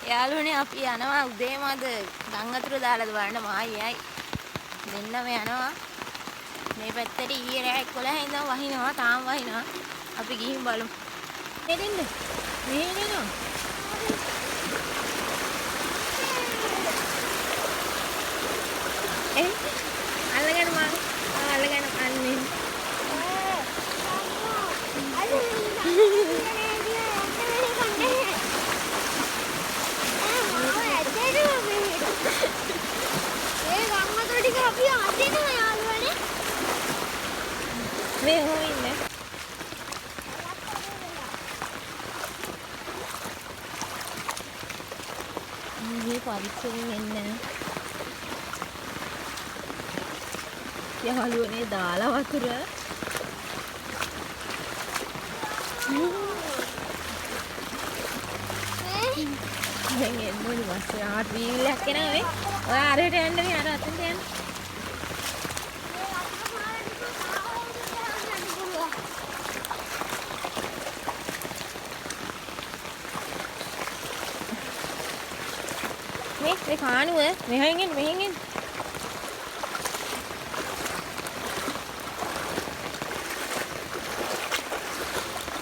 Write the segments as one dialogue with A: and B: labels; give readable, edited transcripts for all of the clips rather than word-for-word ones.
A: යාළුවනේ අපි යනවා උදේම අද ගම් අතුර දාලාද බලන්න මායියයි දෙන්නම යනවා මේ පැත්තට ඊයේ රෑ 11 ඉඳන් වහිනවා තාම වහිනවා අපි ගිහින් බලමු මෙතෙන්ද මෙහෙ එනවා අල්ලගෙන මං අල්ලගෙන අන්නේ මේ හොයින්නේ මේ පරිස්සමෙන් එන්න යාළුවනේ දාලා වතුර දැන් එන්න ඕනි බස් ආට වීල් එකක් එනවා මේ ඔයා අරයට යන්න මේ අර අතෙන්ට යන්න මේ කානුව මෙහෙන් එන්න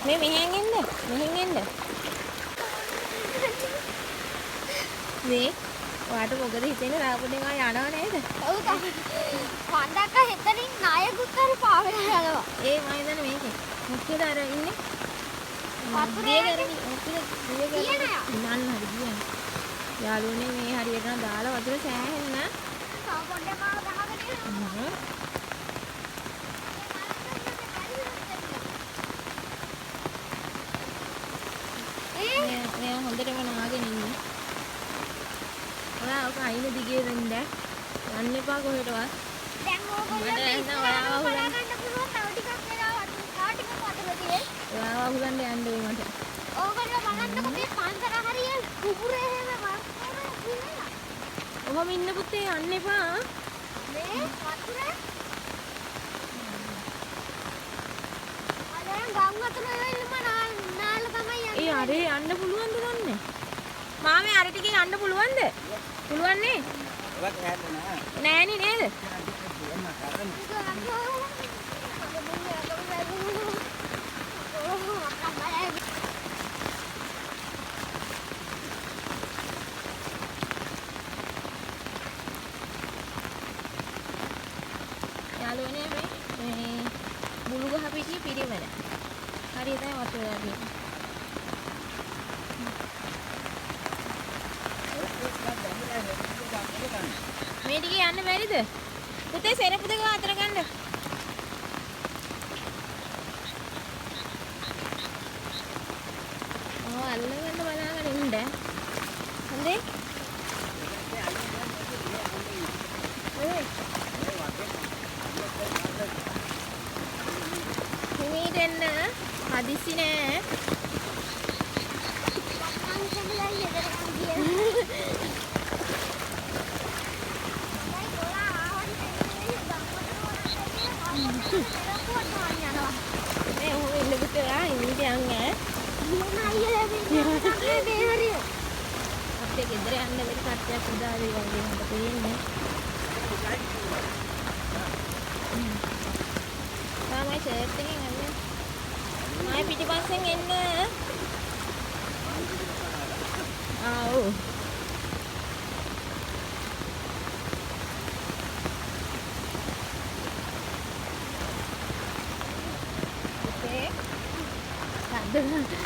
A: මෙහෙන් එන්න මේ මෙහෙන් එන්න මේ ඔයාට මොකද හිතෙන්නේ රාපුඩෙන් ආය යනව නේද? ඔව් තා. පන්දක්ක හෙතරින් නායකුත් හරි පාවෙලා යනවා. ඒ මම හිතන්නේ මේකේ. මුක්කේද අර ඉන්නේ? වතුරේ කරන්නේ. මුක්කේද දිය කරන්නේ. නන්න හරි කියන්නේ. යාළුවනේ මේ හරියට නම් දාලා වතුර සෑහෙන්න. තව පොඩ්ඩක් මාව ගහගෙන ඉන්න. මෙයා හොඳටම නාගෙන ඉන්නේ. ඔයා ඔක අයින දිගේ වෙන්න යන්න එපා කොහෙටවත්. දැන් ඕගොල්ලෝ ඔයාව හොයන්න පුළුවන් තව ටිකක් වෙලා තව ටිකක් වතුර තියෙයි. ඔයාව හොයන්න යන්න වෙයි මට. ඕගොල්ලෝ බලන්නකො මේ පන්සර හරිය කුකුරේ හැම ඔහොම ඉන්න පුතේ යන්න එපා. මේ වතුර අදන් ගම් වතුර එල්ලම නාල තමයි යන්නේ. ඒ අරේ යන්න පුළුවන්ද දන්නේ? මාමේ අර ටිකේ යන්න පුළුවන්ද? පුළුවන් නේ? ඔබත් හැදෙන්නේ නෑ. නෑනේ නේද? යාළුවනේ මේ බුළු ගහ පිටියේ පිරිමන. හරියට තමයි වතුර ගන්නේ. මේ ටිකේ යන්න බැරිද? පුතේ සෙරපු දෙක අතර ගන්න. අල්ලගන්න බලාගෙන ඉන්න. හොඳේ? හිමීට එන්න හදිසි නෑ. මේ ඔහොම ඉන්න පුතේ ඉන්නේ යන්නේ. අපේ ගෙදර යන්න බැරි කට්ටියක් උදාවේ වගේ මට පේන්නේ. තමයි ෂර්ට් එකෙන් අන්නේ. මායි පිටිපස්සෙන් එන්න. ආව්. ඔකේ. සද්ද.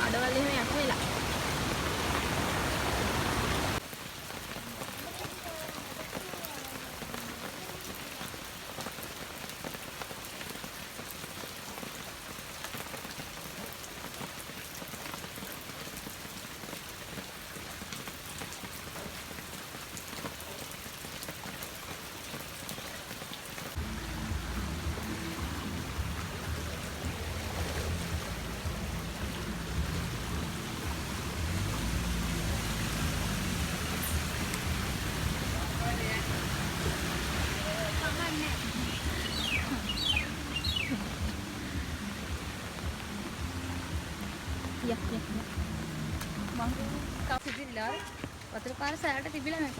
A: අඩවල එහෙම යක් වෙලා. මං කවුරුදිලා වතුර පාර සෑයට තිබිලා මේක.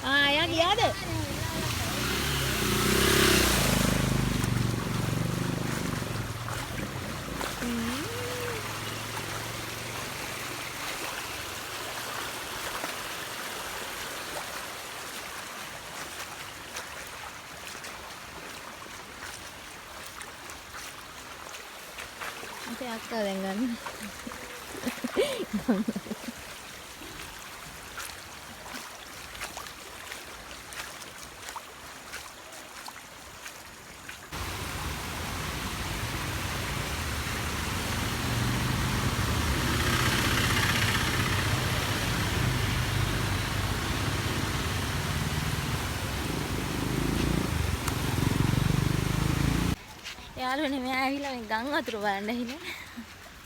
A: Ayan, giyada. Nanti akal yang kan. යාළුවනේ මෙයා ඇවිල්ලා මේ ගම් වතුර බලන්න ඇවිල්ලා